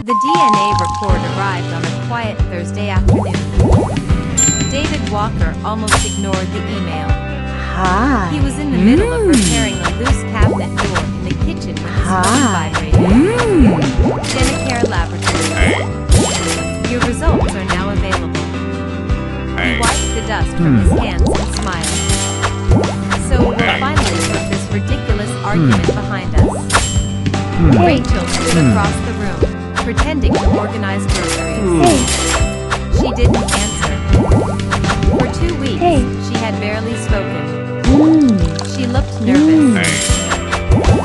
The DNA report arrived on a quiet Thursday afternoon. David Walker almost ignored the email. Hi. He was in the middle of repairing a loose cabinet door in the kitchen when his phone vibrated. Jennicare Laboratories. Your results are now available. He wiped the dust from his hands and smiled. So we'll finally put this ridiculous argument behind us. Rachel stood across the room, pretending to organize groceries. She didn't answer. For 2 weeks, she had barely spoken. She looked nervous.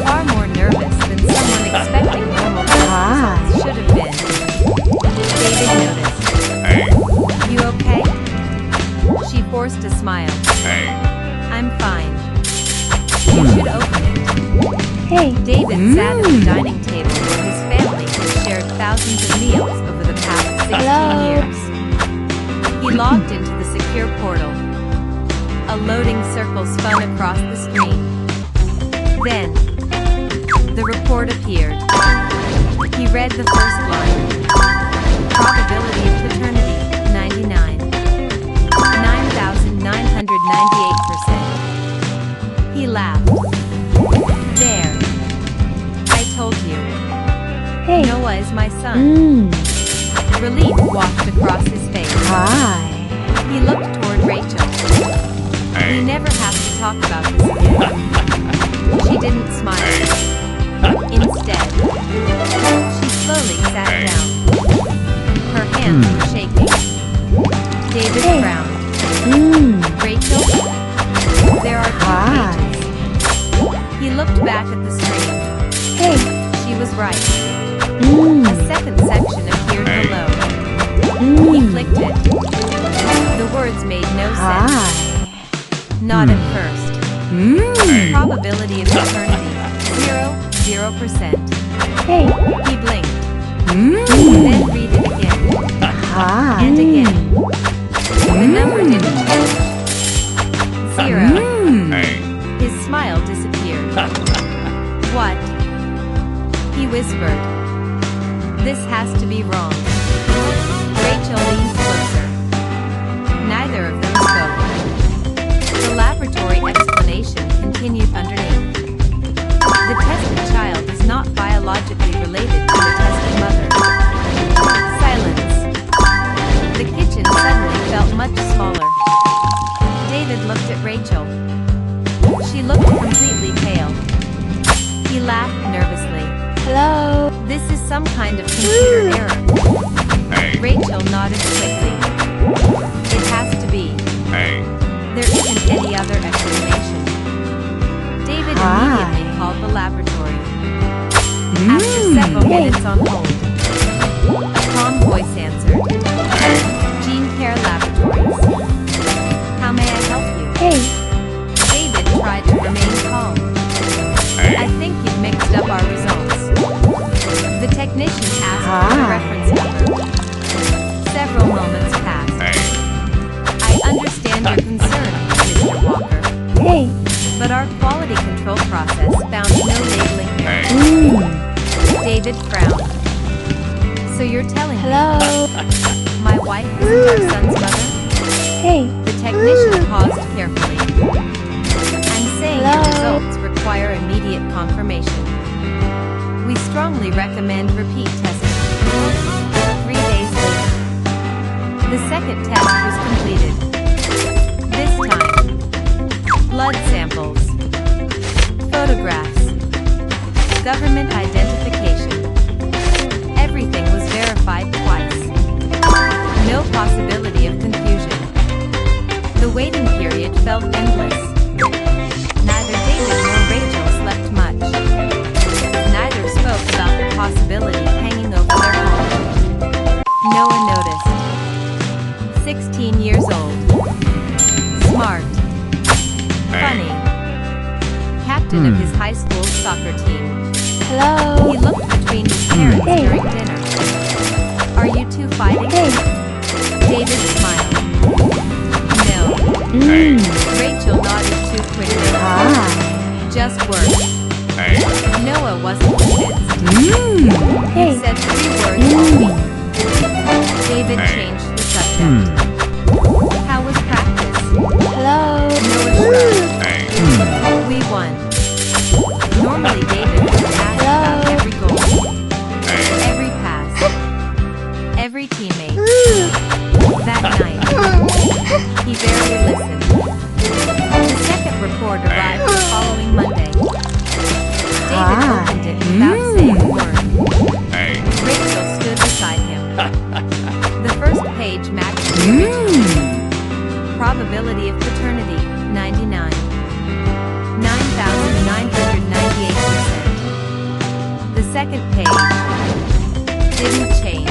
Far more nervous than someone expecting normal results should have been. David noticed. You okay? She forced a smile. I'm fine. You should open it. David sat at the dining table where his family had shared thousands of meals over the past 16 years. He logged into the secure portal. A loading circle spun across the screen. Then, the report appeared. He read the first line. Probability of paternity, 99. 9,998%. He laughed. There. I told you. Noah is my son. Relief washed across his face. He looked toward Rachel. We never have to talk about this again. She didn't smile. Instead, she slowly sat down. Her hands were shaking. David frowned. Rachel, there are 2 pages. He looked back at the screen. She was right. A second section appeared below. He clicked it. The words made no sense. Not at first. Probability of paternity, 0%. He blinked. Then read it again. And again. The number didn't change. 0. His smile disappeared. What? He whispered. This has to be wrong. Rachel leaned closer. Neither of them spoke. The laboratory explanation continued underneath. The tested child is not biologically related to the tested mother. Silence. The kitchen suddenly felt much smaller. David looked at Rachel. She looked completely pale. He laughed nervously. Hello? This is some kind of computer error. Rachel nodded quickly. It has to be. There isn't any other explanation. David immediately called the laboratory. After several minutes on hold, a calm voice answered. Gene Care Laboratories. How may I help you? David tried to remain calm. I think you've mixed up our results. The technician asked for the reference number. Several moments passed. I understand your concern, Mr. Walker. But our quality control process found no labeling error. David frowned. So you're telling me my wife isn't our son's mother? The technician paused carefully. I'm saying your results require immediate confirmation. We strongly recommend repeat testing. 3 days later, the second test was completed. This time, blood samples, photographs, government identification. Everything was verified twice. No possibility of confusion. The waiting period felt endless. Neither David nor Rachel slept much. Neither spoke about the possibility hanging over their home. No one noticed. 16 years all week. David changed the subject. How was practice? Hello. Noah shrugged. We won. Normally David would ask about every goal, every pass, everry teammate. That night, he barely listened. The second report arrived the following Monday. David opened it without saying a word. Rachel stood beside him. The first page matched the original. Probability of paternity, 99. 9,998%. The second page didn't change.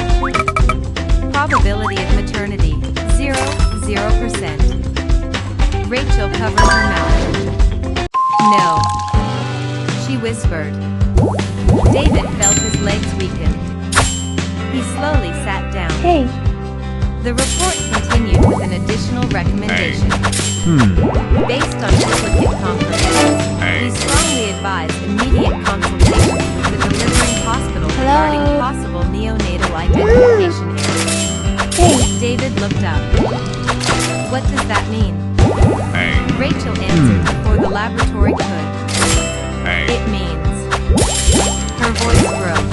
Probability of maternity, 0%. Rachel covered her mouth. No. She whispered. David felt his legs weaken. He slowly sat down. Hey. The report continued with an additional recommendation. Based on duplicate confirmation, we strongly advise immediate consultation with the delivering hospital regarding possible neonatal identification errors. David looked up. What does that mean? Rachel answered before the laboratory could. It means. Her voice broke.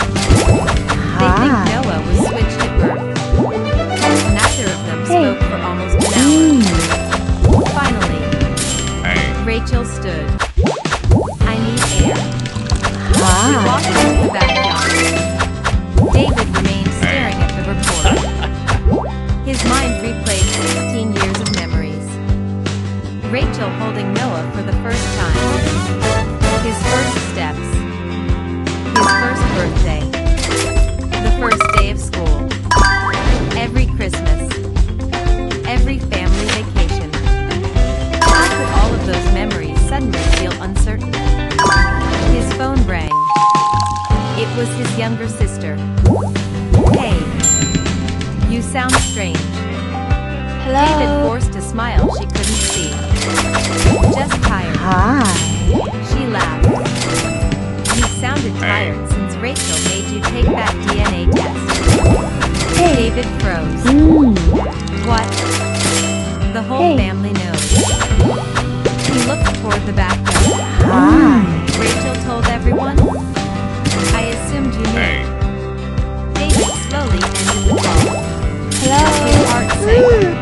They think Noah was switched at birth. Neither of them spoke for almost an hour. Finally, Rachel stood. I need air. She walked into the backyard. David remained staring at the report. His mind replayed 16 years of memories. Rachel holding Noah for the first time. His first steps. His first birthday. The first day of school. Every Christmas. Every family vacation. How could all of those memories suddenly feel uncertain? His phone rang. It was his younger sister. Hey. You sound strange. Hello. David forced a smile she couldn't see. Just tired. Hi. She laughed. You sounded tired since Rachel made you take that DNA test. David froze. What? The whole family knows. He looked toward the backyard. Rachel told everyone? I assumed you knew. David slowly ended the call. His heart sank.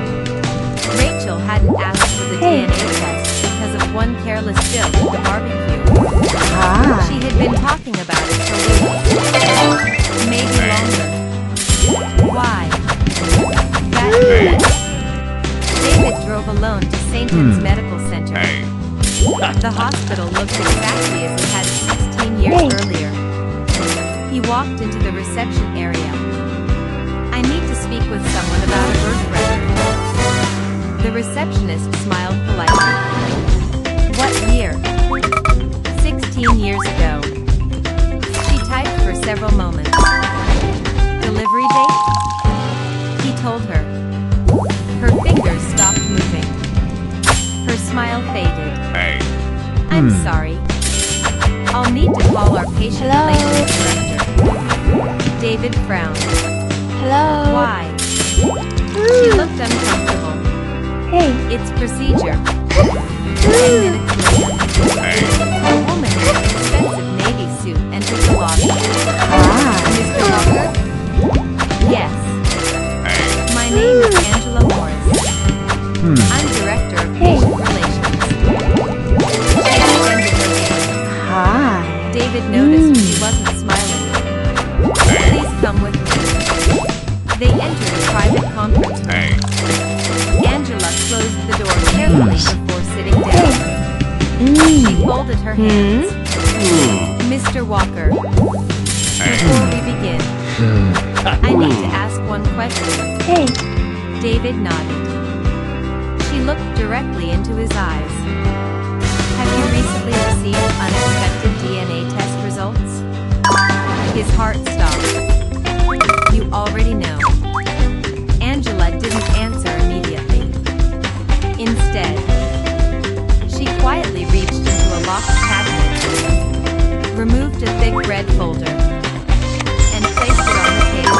Rachel hadn't asked for the DNA test because of one careless joke at the barbecue. She had been talking about it for weeks. Maybe longer. Why? That night, David drove alone to St. Anne's Medical Center. The hospital looked exactly as it had 16 years earlier. He walked into the reception area. I need to speak with someone about a birth record. The receptionist smiled politely. What year? 16 years ago. She typed for several moments. Delivery date? He told her. Her fingers stopped moving. Her smile faded. I'm sorry. I'll need to call our patient relations director. David frowned. Why? She looked uncomfortable. It's procedure. 10 minutes later, a woman in an expensive navy suit entered the lobby. Mr. Walker? Yes. My name is Angela Morris. I'm Director of Patient Relations. She extended her hand. David noticed she wasn't smiling. Please come with me. They entered a private conference room. Angela closed the door carefully before sitting down. She folded her hands. Mr. Walker, before we begin, I need to ask one question. David nodded. She looked directly into his eyes. Have you recently received unexpected DNA test results? His heart stopped. You already know. Angela didn't answer immediately. Instead, she quietly reached into a locked cabinet, removed a thick red folder, and placed it on the table.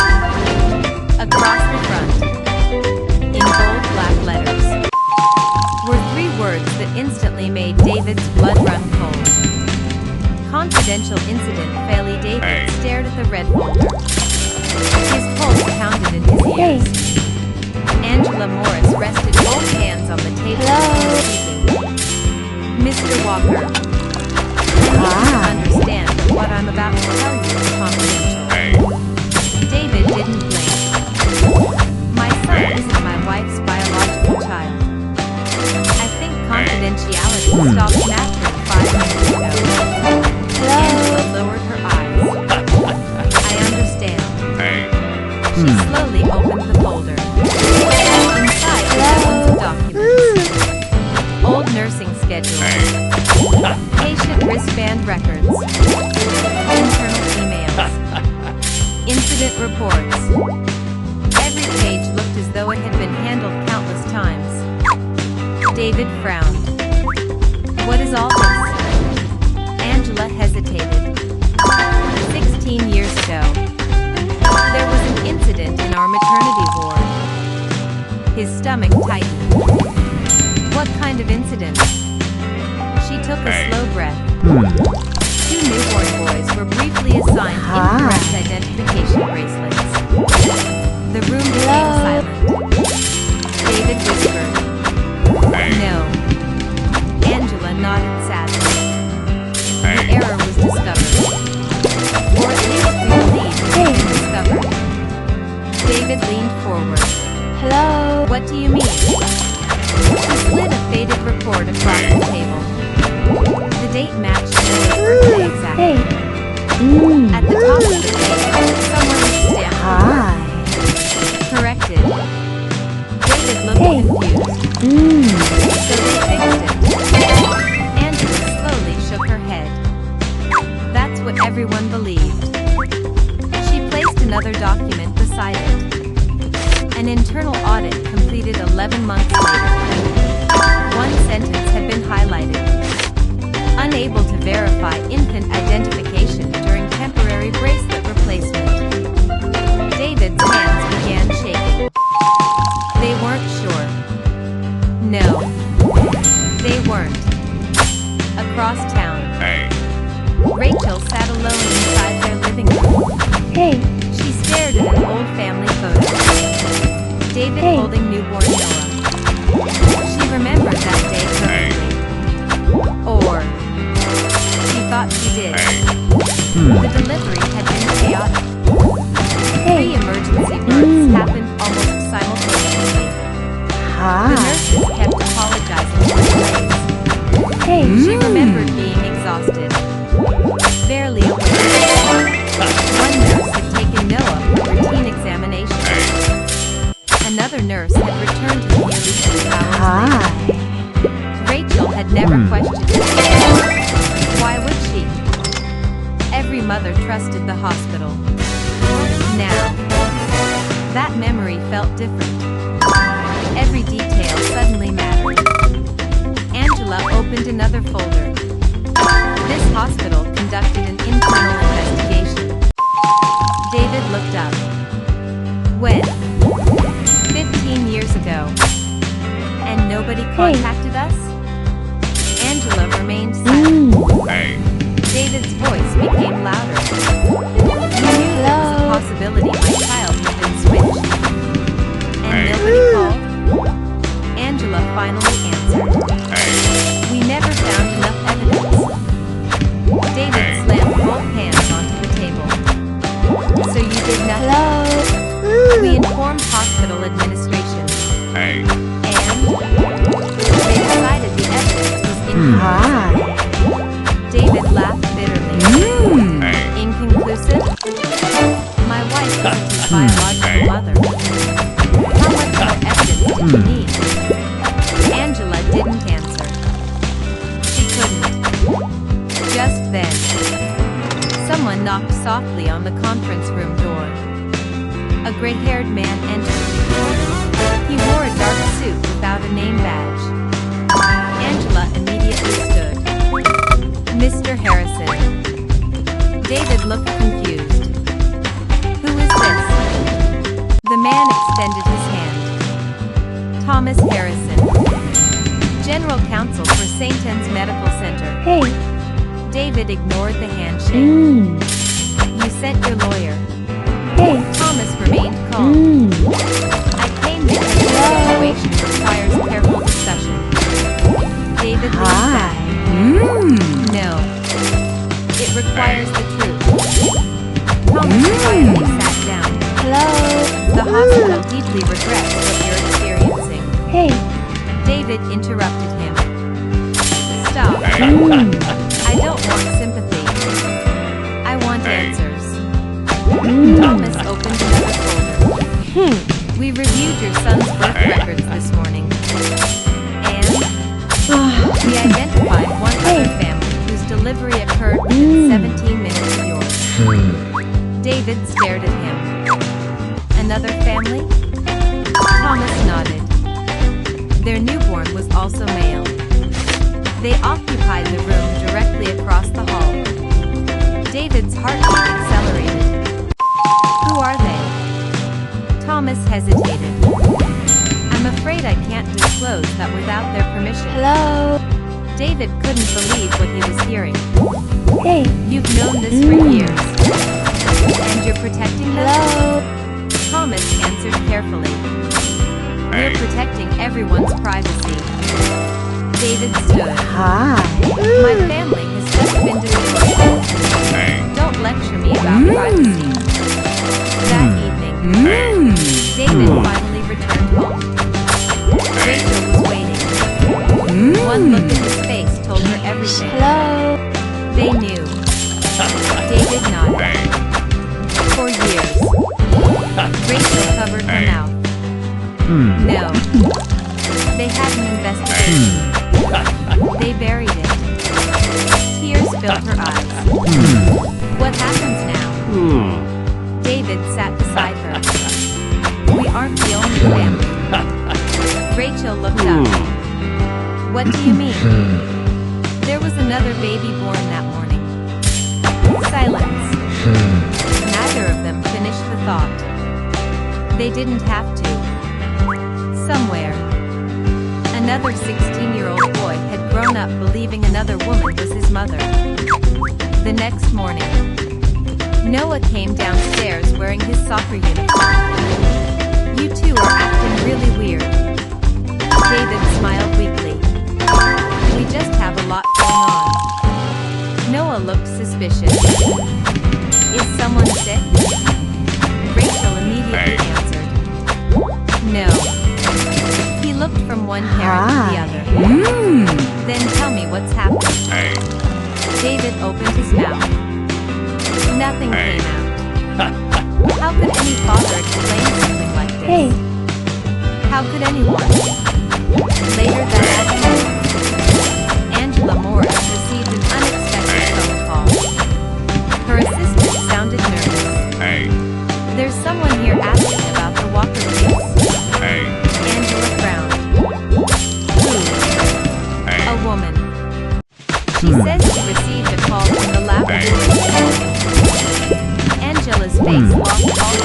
She slowly opened the folder. Inside were dozens of documents. Old nursing schedules. Patient wristband records. Internal emails. Incident reports. Every page looked as though it had been handled countless times. David frowned. What is all this? Angela hesitated. 16 years ago, there was an incident in our maternity ward. His stomach tightened. What kind of incident? She took a slow breath. 2 newborn boys were briefly assigned incorrect identification bracelets. The room became silent. David whispered, "No." Angela nodded sadly. The error was discovered. Or at least we believed it had been discovered. David leaned forward. Hello? What do you mean? She slid a faded report across the table. The date matched Noah's birthday exactly. At the top of the page, someone was stamped. Corrected. David looked confused. So they fixed it. Angela slowly shook her head. That's what everyone believed. She placed another document beside it. An internal audit completed 11 months later. One sentence had been highlighted. Unable to verify infant identification during temporary bracelet replacement. David's hands began shaking. They weren't sure. No, they weren't. Across town, Rachel sat alone inside their living room. She stared at an old family photo. David holding newborn Noah. She remembered that day perfectly. Or she thought she did. The delivery had been chaotic. 3 emergency births happened almost simultaneously. The nurses kept apologizing for delays. She remembered being exhausted. Barely awake. One nurse had taken Noah for routine examination. Another nurse had returned him nearly 2 hours later. Rachel had never questioned it. Why would she? Every mother trusted the hospital. Now, that memory felt different. Every detail suddenly mattered. Angela opened another folder. This hospital conducted an internal investigation. David looked up. When? 15 years ago. And nobody contacted us? Angela remained silent. David's voice became louder. He knew there was a possibility my child had been switched. And nobody called? Angela finally answered. We never found enough evidence. David slammed both hands onto the table. So you did nothing? We informed hospital administration. And they decided the evidence was inconclusive. David laughed bitterly. Inconclusive? My wife wasn't his biological mother. How much more evidence did you need? Angela didn't answer. She couldn't. Just then, someone knocked softly on the conference room door. A gray-haired man entered. He wore a dark suit without a name badge. Angela immediately stood. Mr. Harrison. David looked confused. Who is this? The man extended his hand. Thomas Harrison. General Counsel for St. Anne's Medical Center. David ignored the handshake. You sent your lawyer. Thomas remained calm. I came because the situation requires careful discussion. David leaned back. No. It requires the truth. Thomas quietly sat down. The hospital deeply regrets what you're experiencing. David interrupted him. Stop. I don't want sympathy. I want answers. We reviewed your son's birth records this morning. And we identified one other family whose delivery occurred within 17 minutes of yours. David stared at him. Another family? Thomas nodded. Their newborn was also male. They occupied the room directly across the hall. David's heartbeat accelerated. Who are they? Thomas hesitated. I'm afraid I can't disclose that without their permission. Hello. David couldn't believe what he was hearing. Hey. You've known this for years. And you're protecting them? Hello. Thomas answered carefully. We're protecting everyone's privacy. David stood. Hi. My family has just been destroyed. Don't lecture me about privacy. That evening, David finally returned home. Rachel was waiting. One look at his face told her everything. Hello. They knew. David nodded. For years, Rachel covered her mouth. No. They had an investigation. They buried it. Tears filled her eyes. What happens now? David sat beside her. We aren't the only family. Rachel looked up. What do you mean? There was another baby born that morning. Silence. Neither of them finished the thought. They didn't have to. Somewhere, another 16-year-old boy had grown up believing another woman was his mother. The next morning, Noah came downstairs wearing his soccer uniform. You two are acting really weird. David smiled weakly. We just have a lot going on. Noah looked suspicious. Is someone sick? Rachel immediately answered. No. He looked from one parent to the other. Then tell me what's happened. David opened his mouth. Nothing came out. How could any father explain something like this? Hey. How could anyone? Later that afternoon, Angela Morris received an unexpected phone call. Her assistant sounded nervous. There's someone here asking about the Walker case. Angela frowned. Who? A woman. She says she received a call from the laboratory. Angela's face lost all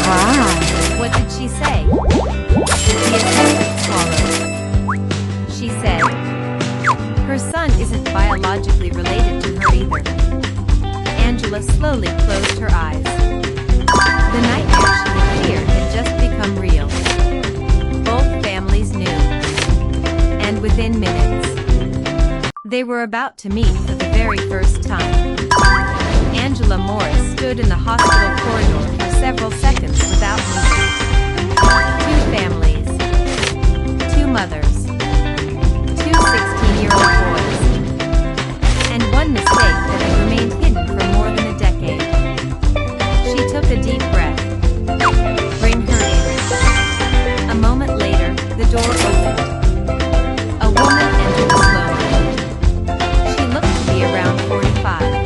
color. What did she say? The assistant swallowed. She said, her son isn't biologically related to her either. Angela slowly closed her eyes. The nightmare she had feared had just become real. Both families knew. And within minutes, they were about to meet for the very first time. Angela Morris stood in the hospital corridor for several seconds without moving. Two families. Two mothers. Two 16-year-old boys. And one mistake that had remained hidden for more than a decade. She took a deep breath. Bring her in. A moment later, the door opened. A woman entered slowly. She looked to be around 45.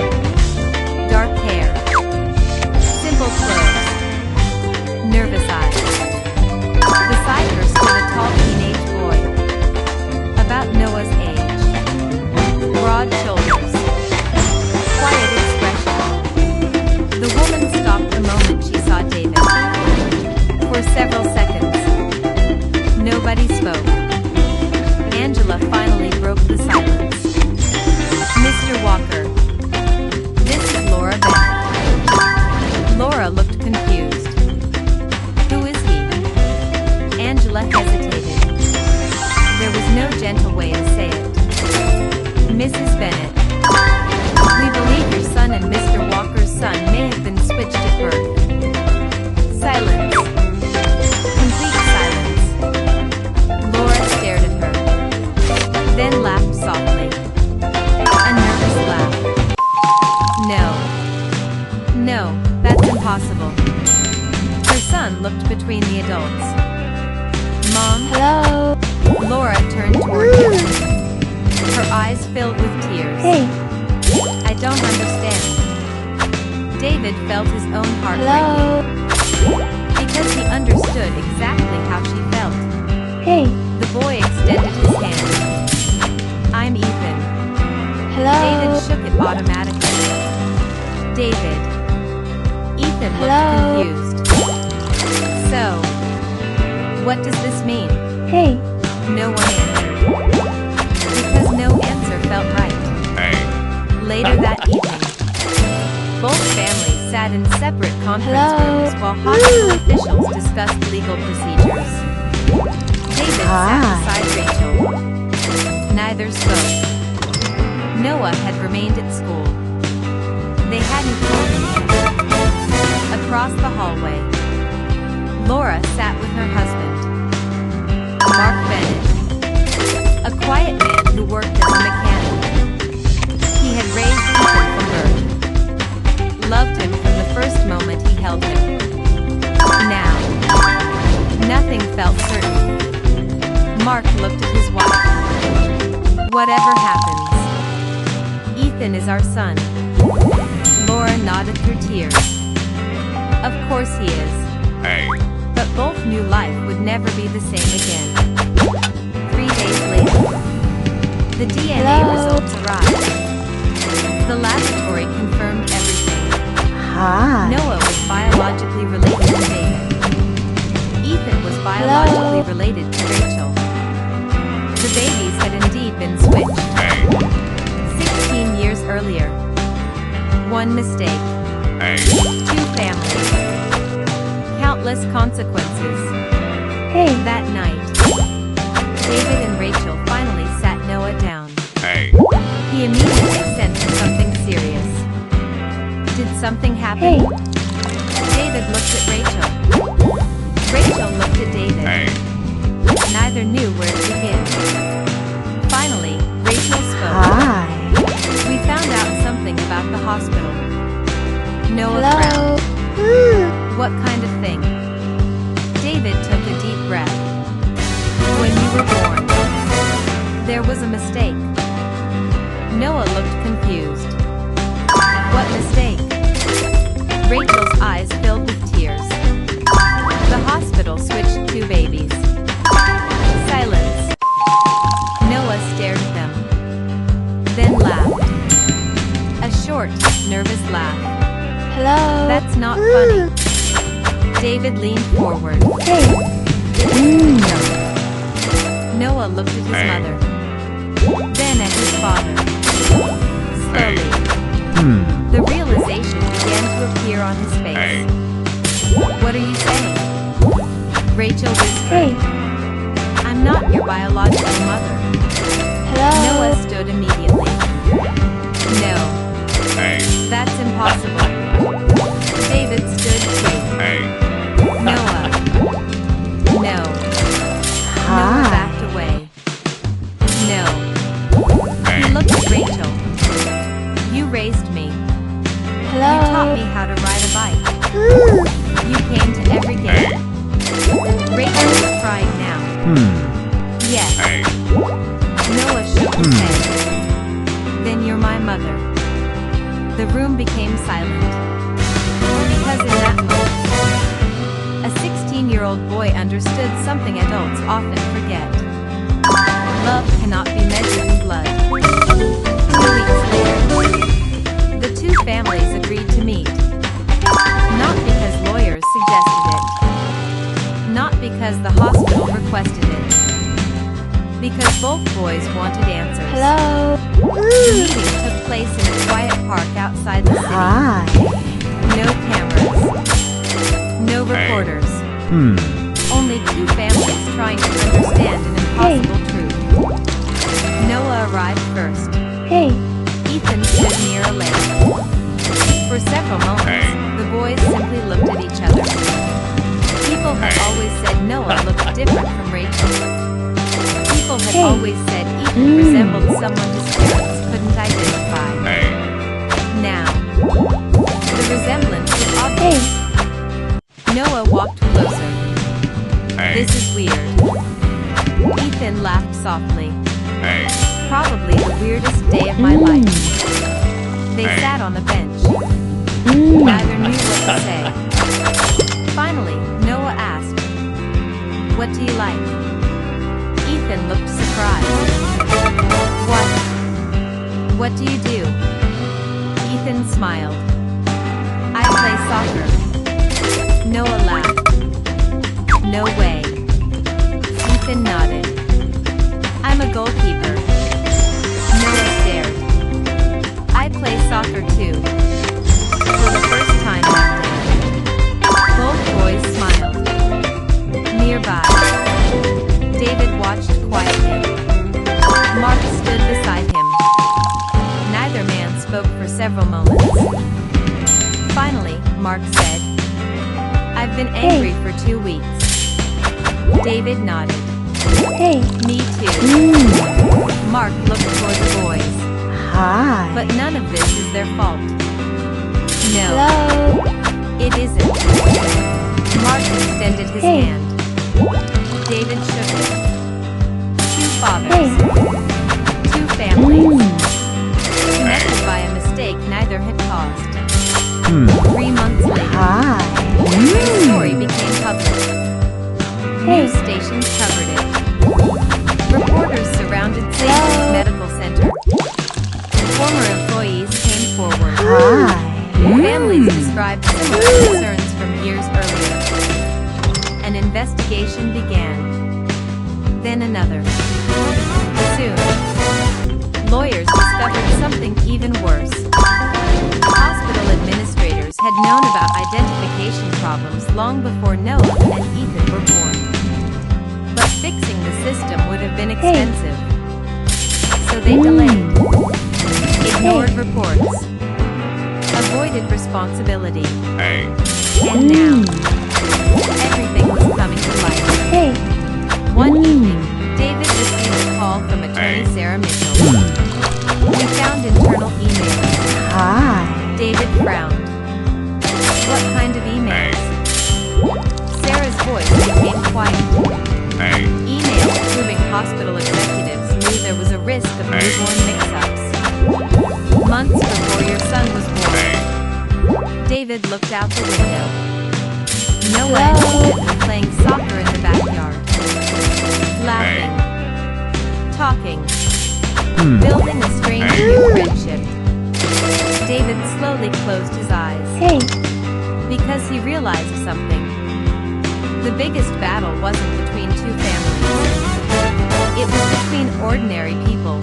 Dark hair. Simple clothes. Nervous eyes. Beside her stood a tall teenage boy. About Noah's age. Broad shoulders. Quiet expression. The woman stopped the moment she saw David. For several seconds, nobody spoke. Angela finally broke the silence. Mr. Walker. This is Laura Bennett. Laura looked confused. Ethan looked between the adults. Mom? Hello? Laura turned toward him. Her eyes filled with tears. Hey. I don't understand. David felt his own heart Hello? breaking. Because he understood exactly how she felt. Hey. The boy extended his hand. I'm Ethan. Hello? David shook it automatically. David. Ethan Hello? looked confused. So, what does this mean? Hey. No one answered. Because no answer felt right. Later that evening, both families sat in separate conference rooms while hospital officials discussed legal procedures. David sat beside Rachel. Neither spoke. Noah had remained at school. They hadn't told him yet. Across the hallway, Laura sat with her husband, Mark Bennett, a quiet man who worked as a mechanic. He had raised Ethan from birth, loved him from the first moment he held him. Now, nothing felt certain. Mark looked at his wife. Whatever happens, Ethan is our son. Laura nodded through tears. Of course he is. But both knew life would never be the same again. 3 days later, the DNA results arrived. The laboratory confirmed everything. Noah was biologically related to David. Ethan was biologically related to Rachel. The babies had indeed been switched. 16 years earlier. One mistake. Two families. Countless consequences. Hey. That night, David and Rachel finally sat Noah down. He immediately sensed something serious. Did something happen? Hey. David looked at Rachel. Rachel looked at David. Neither knew where to begin. Finally, Rachel spoke. We found out something about the hospital. Noah frowned. What kind of thing? David took a deep breath. When you were born, there was a mistake. Noah looked confused. What mistake? Rachel's eyes filled with tears. The hospital switched two babies. Silence. Noah stared at them. Then laughed. A short, nervous laugh. Hello? That's not funny. David leaned forward. Hey. No. Noah looked at his mother. Then at his father. Slowly. The realization began to appear on his face. What are you saying? Rachel whispered. Hey. I'm not your biological mother. Hello? Noah stood immediately. No. That's impossible. David stood too. Noah. No. Noah backed away. No. He looked at Rachel. You raised me. Hello? You taught me how to ride a bike. You came to every game. Rachel is crying now. Yes. Noah shook his head. Then you're my mother. The room became silent. Because in that moment, a 16-year-old boy understood something adults often forget. Love cannot be measured in blood. 2 weeks later, the two families agreed to meet. Not because lawyers suggested it. Not because the hospital requested it. Because both boys wanted answers. Hello? The meeting took place in a quiet park outside the city. No cameras. No reporters. Only two families trying to understand an impossible truth. Noah arrived first. Hey. Ethan stood near a lake. For several moments, the boys simply looked at each other. People had always said Noah looked different from Rachel. People had always said Ethan resembled someone his parents couldn't identify. Now, the resemblance was obvious. Noah walked closer. This is weird. Ethan laughed softly. Probably the weirdest day of my life. They sat on the bench. Neither knew what to say. Finally, Noah asked, "What do you like?" Ethan looked surprised. "What? What do you do?" Ethan smiled. "I play soccer." Noah laughed. "No way." Ethan nodded. "I'm a goalkeeper." Noah stared. "I play soccer too." For the first time that day, both boys smiled. Nearby, David watched quietly. Mark stood beside him. Neither man spoke for several moments. Finally, Mark said, "I've been angry for 2 weeks." David nodded. Hey. "Me too." Mark looked toward the boys. Hi. "But none of this is their fault." "No, Hello. it isn't." Mark extended his Hey. hand. David shook it. "Two fathers. Two families. Connected by a mistake neither had caused." 3 months later, Hi. the story became public. News stations covered it. Reporters surrounded Satan's medical center. Former employees came forward. Hi. Families described similar concerns from years earlier. An investigation began. Then another. Soon, lawyers discovered something even worse. Hospital administrators had known about identification problems long before Noah and Ethan were born. But fixing the system would have been expensive. So they delayed, ignored reports, avoided responsibility. And now, everything was coming to light. Hey. One evening, David received a call from attorney Sarah Mitchell. "We found internal emails." Hi. David frowned. "What kind of emails?" Sarah's voice became quiet. "Emails proving hospital executives knew there was a risk of newborn mix-ups. Months before your son was born." David looked out the window. Noah and Ethan were playing soccer in the backyard. Laughing. Talking. Building a strange new friendship. David slowly closed his eyes. Hey. Because he realized something. The biggest battle wasn't between two families. It was between ordinary people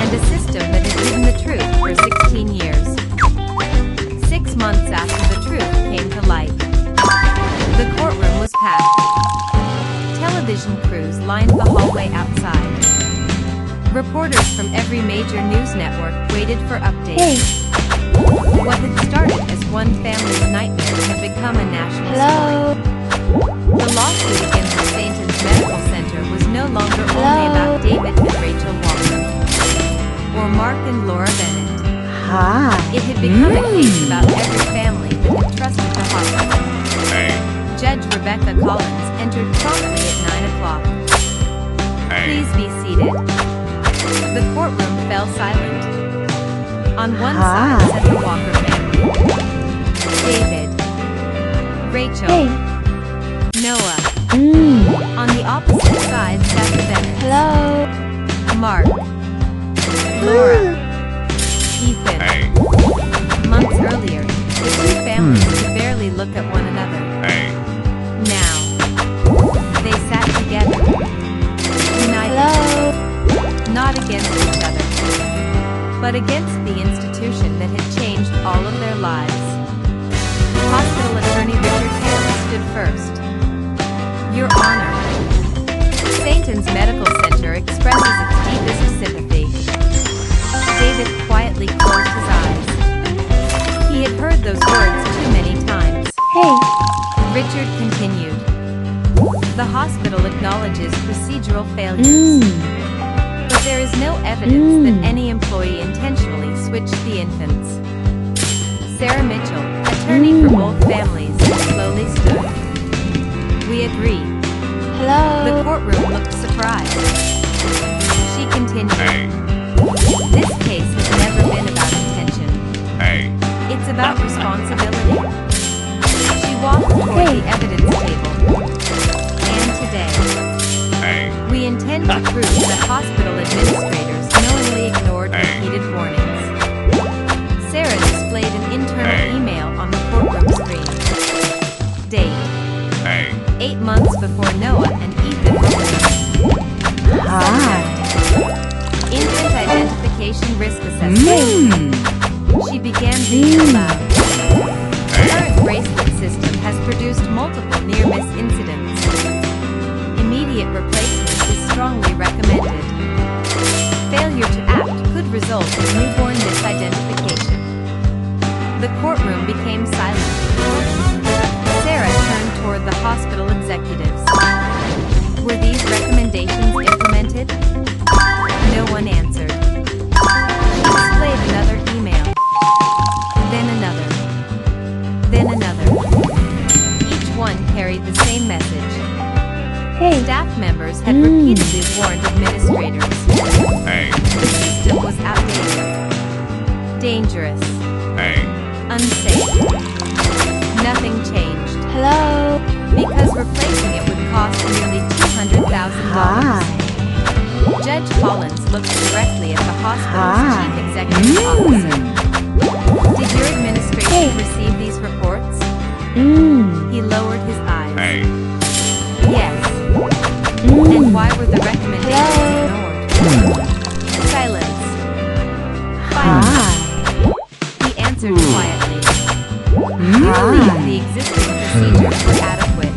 and a system that had hidden the truth for 16 years. 6 months after the truth came to light, the courtroom was packed. Television crews lined the hallway outside. Reporters from every major news network waited for updates. What had started as one family's nightmare had become a national story. The lawsuit against the Satan's Medical Center was no longer only about David and Rachel Walker, or Mark and Laura Bennett. Hi. It had become a case about every family that had trusted the hospital. Judge Rebecca Collins entered promptly at 9 o'clock. "Please be seated." The courtroom fell silent. On one side sat the Walker family. David. Rachel. Noah. On the opposite side sat the Bennett. Hello. Mark. Laura. Ethan. Months earlier, the two families could barely look at one another. Now, they sat together. United. Not against each other, but against the institution that had changed all of their lives. Hospital attorney Richard Hale stood first. "Your Honor, Satan's Medical Center expresses its deepest sympathy." David quietly closed his eyes. He had heard those words too many times. Hey. Richard continued. "The hospital acknowledges procedural failures. But there is no evidence that any employee intentionally switched the infants." Sarah Mitchell, attorney for both families, slowly stood. agreed. Hello. The courtroom looked surprised. She continued. This case has never been about intention. It's about responsibility. She walked toward the evidence table. And today, we intend to prove that hospital administrators knowingly ignored repeated warnings. Sarah displayed an internal email on the courtroom screen. Date: 8 months before Noah and Ethan were released. Hi. Infant identification risk assessment. She began reading aloud. The current bracelet system has produced multiple near-miss incidents. Immediate replacement is strongly recommended. Failure to act could result in newborn misidentification. The courtroom became silent. Sarah turned toward the hospital executives. Were these recommendations implemented? No one answered. She displayed another email. Then another. Then another. Each one carried the same message. Hey. Staff members had repeatedly warned administrators. The system was outdated. Dangerous. Unsafe. Nothing changed. Hello. Because replacing it would cost nearly $200,000. Judge Collins looked directly at the hospital's chief executive officer. Did your administration receive these reports? He lowered his eyes. Yes. And why were the recommendations ignored? Silence. Finally, he answered quietly. We believe the existing procedures were adequate.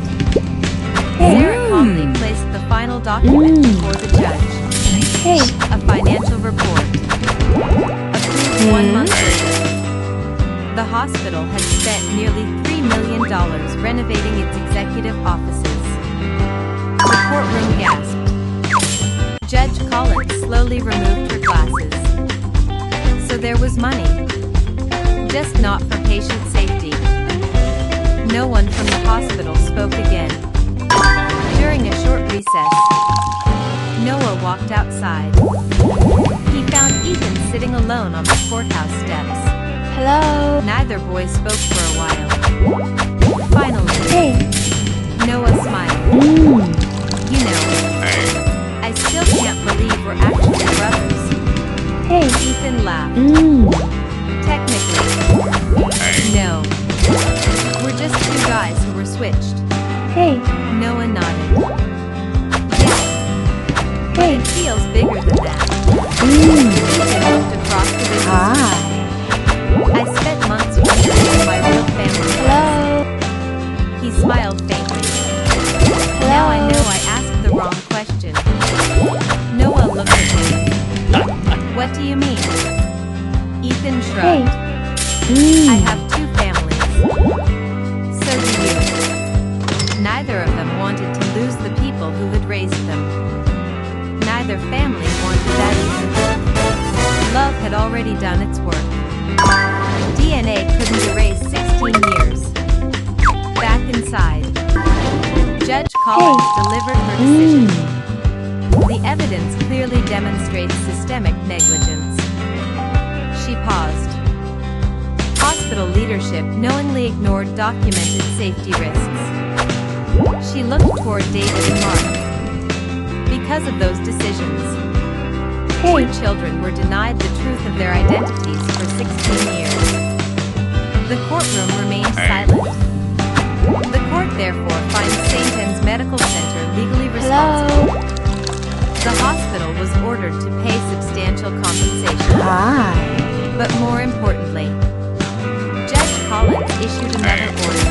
Sarah calmly placed the final document before the judge. A financial report. Approved 1 month later. The hospital had spent nearly $3 million renovating its executive offices. The courtroom gasped. Judge Collins slowly removed her glasses. So there was money. Just not for patient safety. No one from the hospital spoke again. During a short recess, Noah walked outside. He found Ethan sitting alone on the courthouse steps. Hello. Neither boy spoke for a while. Finally, Noah smiled. You know, I still can't believe we're actually brothers. Ethan laughed. Technically, no. We're just two guys who were switched. Noah nodded. Yes. But it feels bigger than that. Ethan looked across the business. I spent months wondering who my real family was. He smiled faintly. Now I know I asked the wrong question. Noah looked at him. What do you mean? Ethan shrugged. I have 2 families. So do you. Neither of them wanted to lose the people who had raised them. Neither family wanted that either. Love had already done its work. DNA couldn't erase 16 years. Back inside, Judge Collins delivered her decision. The evidence clearly demonstrates systemic negligence. She paused. Hospital leadership knowingly ignored documented safety risks. She looked toward David and Mark. Because of those decisions, 2 children were denied the truth of their identities for 16 years. The courtroom remained silent. The court therefore finds St. Anne's Medical Center legally responsible. The hospital was ordered to pay substantial compensation. But more importantly, Judge Collins issued another order.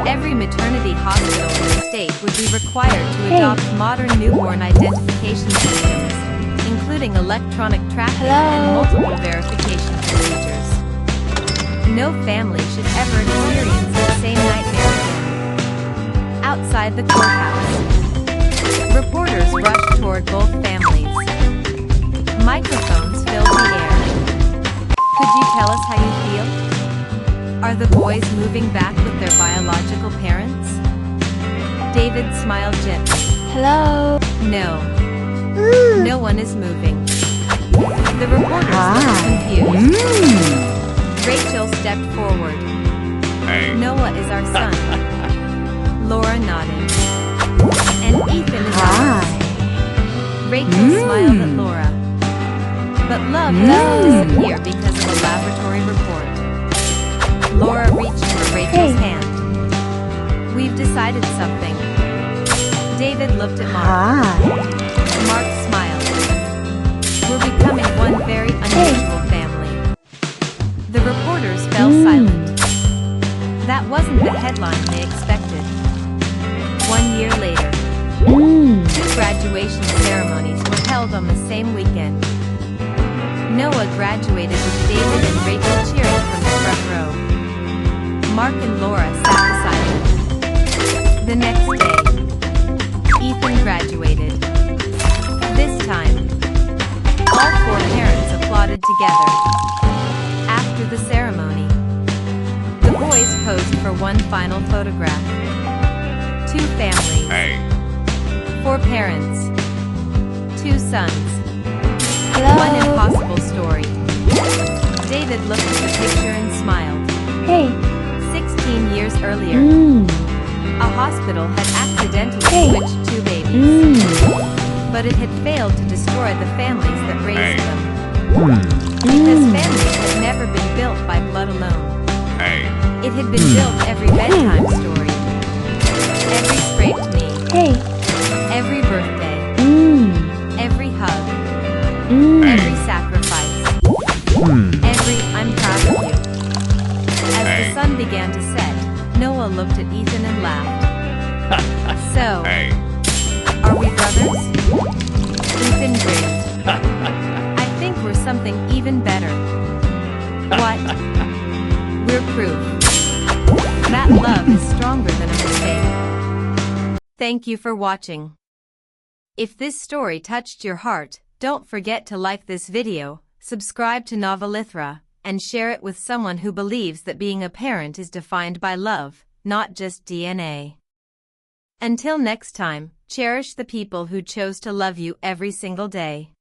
Every maternity hospital in the state would be required to adopt modern newborn identification systems, including electronic tracking and multiple verification procedures. No family should ever experience the same nightmare again. Outside the courthouse, reporters rushed toward both families. Microphones filled the air. Could you tell us how you feel? Are the boys moving back with their biological parents? David smiled gently. Hello. No. No one is moving. The reporters looked confused. Rachel stepped forward. Noah is our son. Laura nodded. And Ethan is ours. Rachel smiled at Laura. But love doesn't disappear because of a laboratory report. Laura reached for Rachel's hand. We've decided something. David looked at Mark. Mark smiled. We're becoming one very unusual family. The reporters fell silent. That wasn't the headline they expected. 1 year later, 2 graduation ceremonies were held on the same weekend. Noah graduated with David and Rachel cheering from the front row. Mark and Laura sat beside him. The next day, Ethan graduated. This time, all 4 parents applauded together. After the ceremony, the boys posed for one final photograph. 2 families. 4 parents. 2 sons. Hello. One impossible story. David looked at the picture and smiled. Hey. 16 years earlier, a hospital had accidentally switched 2 babies. But it had failed to destroy the families that raised them. Because families had never been built by blood alone. It had been built every bedtime story. Every scraped knee. Every birthday. Every hug. Every sacrifice. Every I'm proud of you. As the sun began to set, Noah looked at Ethan and laughed. So, are we brothers? Ethan grinned. I think we're something even better. What? We're proof that love is stronger than a mistake. Thank you for watching. If this story touched your heart, don't forget to like this video, subscribe to Novelithra, and share it with someone who believes that being a parent is defined by love, not just DNA. Until next time, cherish the people who chose to love you every single day.